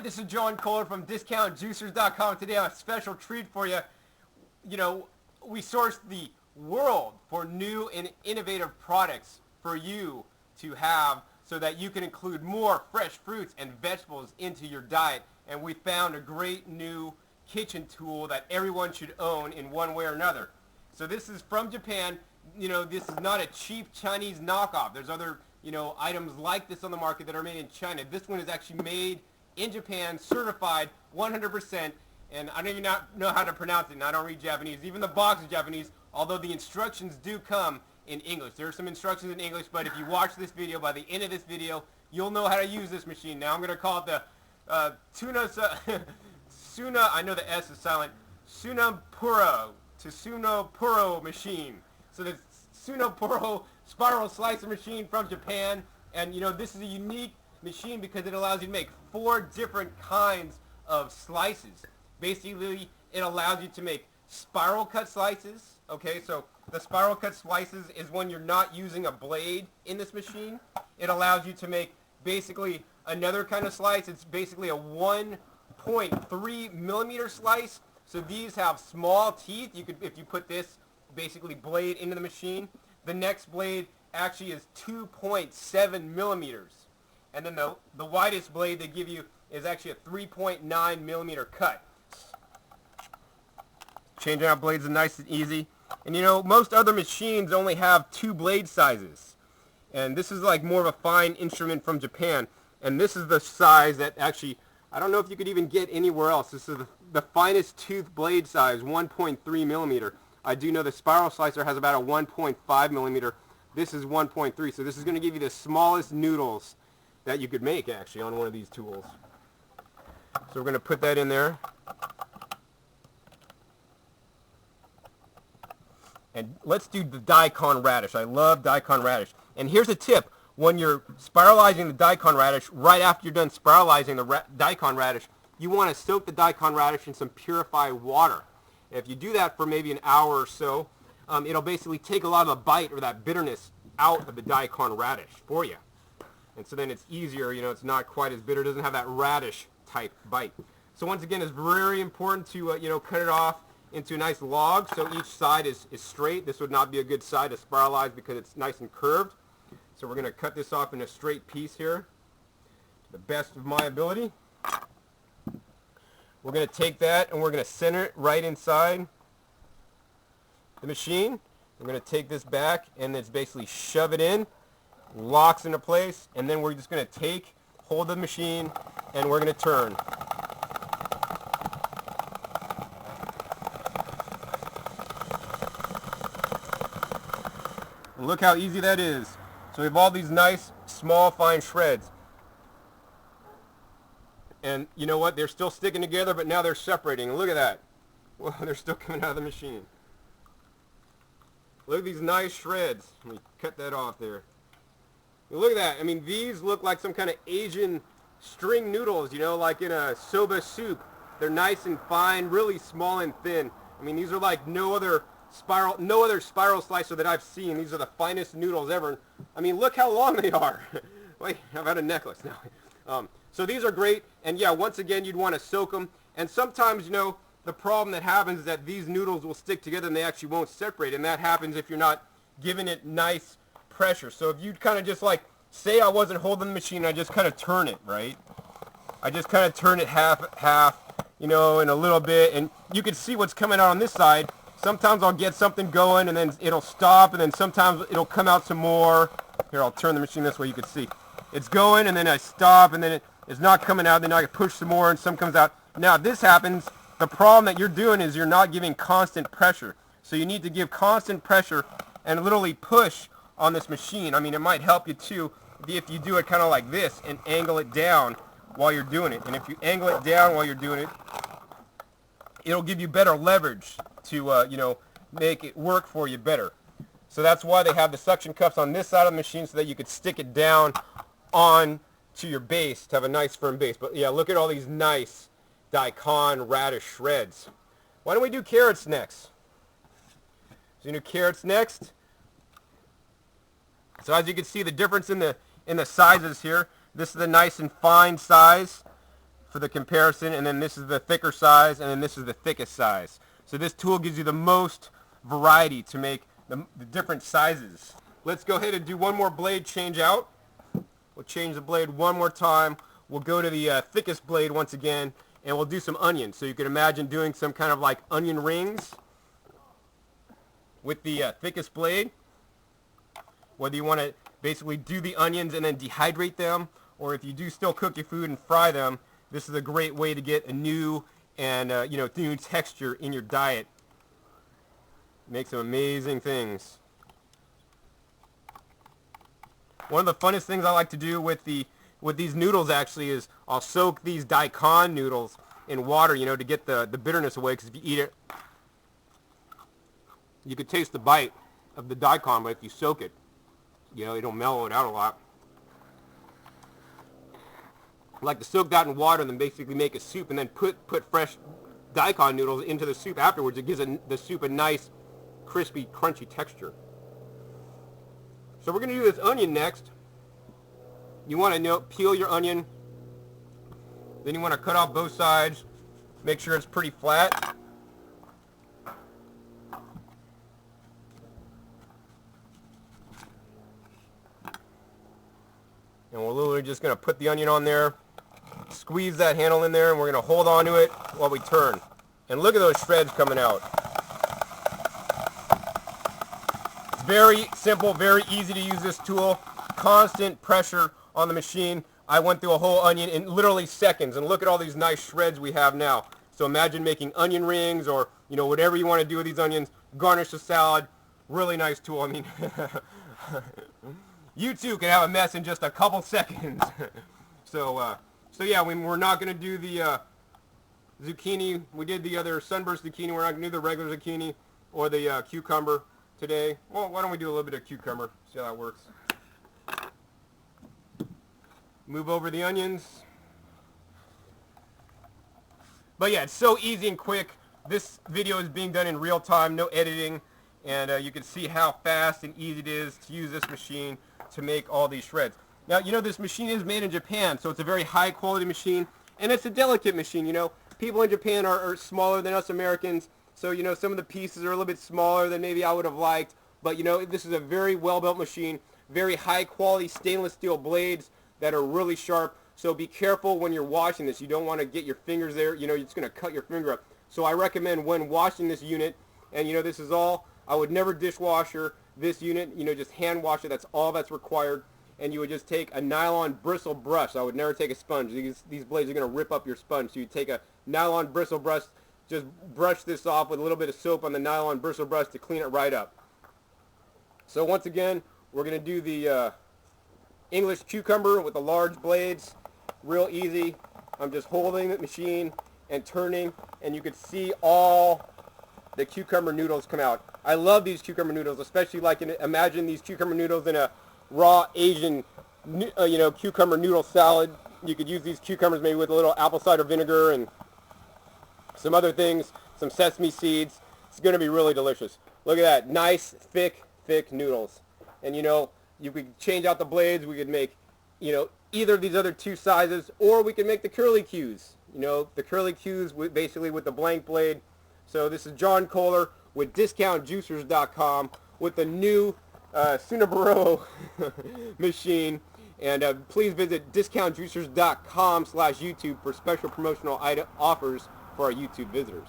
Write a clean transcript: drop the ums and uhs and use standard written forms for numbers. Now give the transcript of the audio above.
this is John Kohler from DiscountJuicers.com. Today I have a special treat for you. You know, we source the world for new and innovative products for you to have so that you can include more fresh fruits and vegetables into your diet. And we found a great new kitchen tool that everyone should own in one way or another. So this is from Japan. You know, this is not a cheap Chinese knockoff. There's other, items like this on the market that are made in China. This one is actually made in Japan, certified 100%, and I don't even know how to pronounce it, and I don't read Japanese. Even the box is Japanese, although the instructions do come in English. There are some instructions in English, but if you watch this video, by the end of this video, you'll know how to use this machine. Now I'm going to call it the Tsuna, I know the S is silent, Tsumapuro machine. So the Tsumapuro spiral slicer machine from Japan, and this is a unique machine because it allows you to make 4 different kinds of slices. Basically, it allows you to make spiral cut slices. Okay, so the spiral cut slices is when you're not using a blade in this machine. It allows you to make basically another kind of slice. It's basically a 1.3 millimeter slice. So these have small teeth. You could, if you put this basically blade into the machine, the next blade actually is 2.7 millimeters. And then the widest blade they give you is actually a 3.9 millimeter cut. Changing out blades is nice and easy. And most other machines only have 2 blade sizes. And this is like more of a fine instrument from Japan. And this is the size that actually, I don't know if you could even get anywhere else. This is the finest tooth blade size, 1.3 millimeter. I do know the spiral slicer has about a 1.5 millimeter. This is 1.3. So this is going to give you the smallest noodles that you could make actually on one of these tools. So we're going to put that in there. And let's do the Daikon radish. I love Daikon radish. And here's a tip. When you're spiralizing the Daikon radish, right after you're done spiralizing the Daikon radish, you want to soak the Daikon radish in some purified water. And if you do that for maybe an hour or so, it'll basically take a lot of the bite or that bitterness out of the Daikon radish for you. And so then it's easier, it's not quite as bitter. It doesn't have that radish type bite. So once again, it's very important to, cut it off into a nice log so each side is straight. This would not be a good side to spiralize because it's nice and curved. So we're going to cut this off in a straight piece here to the best of my ability. We're going to take that and we're going to center it right inside the machine. We're going to take this back and it's basically shove it in. Locks into place, and then we're just going to take hold of the machine and we're going to turn. And look how easy that is. So we have all these nice small fine shreds, and you know what, they're still sticking together, but now they're separating. And look at that. Well, they're still coming out of the machine. Look at these nice shreds. Let me cut that off there. Look at that. I mean, these look like some kind of Asian string noodles, like in a soba soup. They're nice and fine, really small and thin. I mean, these are like no other spiral slicer that I've seen. These are the finest noodles ever. I mean, look how long they are. Wait, I've had a necklace now. So these are great. And yeah, once again, you'd want to soak them. And sometimes, the problem that happens is that these noodles will stick together and they actually won't separate. And that happens if you're not giving it nice pressure. So if you kind of just like, say I wasn't holding the machine, I just kind of turn it, right? I just kind of turn it half, and a little bit, and you can see what's coming out on this side. Sometimes I'll get something going and then it'll stop, and then sometimes it'll come out some more. Here, I'll turn the machine this way, you can see. It's going, and then I stop, and then it's not coming out, then I can push some more and some comes out. Now if this happens, the problem that you're doing is you're not giving constant pressure. So you need to give constant pressure and literally push on this machine. I mean, it might help you too if you do it kind of like this and angle it down while you're doing it. And if you angle it down while you're doing it, it'll give you better leverage to, make it work for you better. So that's why they have the suction cups on this side of the machine so that you could stick it down on to your base to have a nice firm base. But yeah, look at all these nice Daikon radish shreds. Why don't we do carrots next? So you do carrots next. So as you can see, the difference in the sizes here. This is the nice and fine size for the comparison, and then this is the thicker size, and then this is the thickest size. So this tool gives you the most variety to make the different sizes. Let's go ahead and do one more blade change out. We'll change the blade one more time. We'll go to the thickest blade once again, and we'll do some onions. So you can imagine doing some kind of like onion rings with the thickest blade. Whether you want to basically do the onions and then dehydrate them, or if you do still cook your food and fry them, this is a great way to get a new and new texture in your diet. Make some amazing things. One of the funnest things I like to do with these noodles actually is I'll soak these daikon noodles in water, to get the bitterness away, because if you eat it, you could taste the bite of the daikon, but if you soak it, it'll mellow it out a lot. I like to soak that in water and then basically make a soup, and then put fresh daikon noodles into the soup afterwards. It gives the soup a nice, crispy, crunchy texture. So we're going to do this onion next. You want to peel your onion. Then you want to cut off both sides. Make sure it's pretty flat. And we're literally just going to put the onion on there, squeeze that handle in there, and we're going to hold on to it while we turn. And look at those shreds coming out. It's very simple, very easy to use this tool. Constant pressure on the machine. I went through a whole onion in literally seconds, and look at all these nice shreds we have now. So imagine making onion rings, or whatever you want to do with these onions. Garnish a salad. Really nice tool. I mean, you too can have a mess in just a couple seconds. So yeah, we're not going to do the zucchini. We did the other sunburst zucchini. We're not going to do the regular zucchini or the cucumber today. Well, why don't we do a little bit of cucumber? See how that works. Move over the onions. But yeah, it's so easy and quick. This video is being done in real time, no editing, and you can see how fast and easy it is to use this machine to make all these shreds. Now, this machine is made in Japan, so it's a very high quality machine, and it's a delicate machine. People in Japan are smaller than us Americans, so some of the pieces are a little bit smaller than maybe I would have liked, but this is a very well built machine, very high quality stainless steel blades that are really sharp. So be careful when you're washing this. You don't want to get your fingers there. You're just going to cut your finger up. So I recommend when washing this unit, and this is all, I would never dishwasher this unit. Just hand wash it. That's all that's required. And you would just take a nylon bristle brush. I would never take a sponge. These blades are going to rip up your sponge. So you take a nylon bristle brush, just brush this off with a little bit of soap on the nylon bristle brush to clean it right up. So once again, we're going to do the English cucumber with the large blades. Real easy. I'm just holding the machine and turning, and you can see all the cucumber noodles come out. I love these cucumber noodles, especially imagine these cucumber noodles in a raw Asian cucumber noodle salad. You could use these cucumbers maybe with a little apple cider vinegar and some other things, some sesame seeds. It's going to be really delicious. Look at that, nice thick noodles. And you could change out the blades. We could make either of these other two sizes, or we can make the curly Qs. The curly Qs basically with the blank blade. So this is John Kohler with DiscountJuicers.com with the new Tsumapuro machine. And please visit DiscountJuicers.com/YouTube for special promotional offers for our YouTube visitors.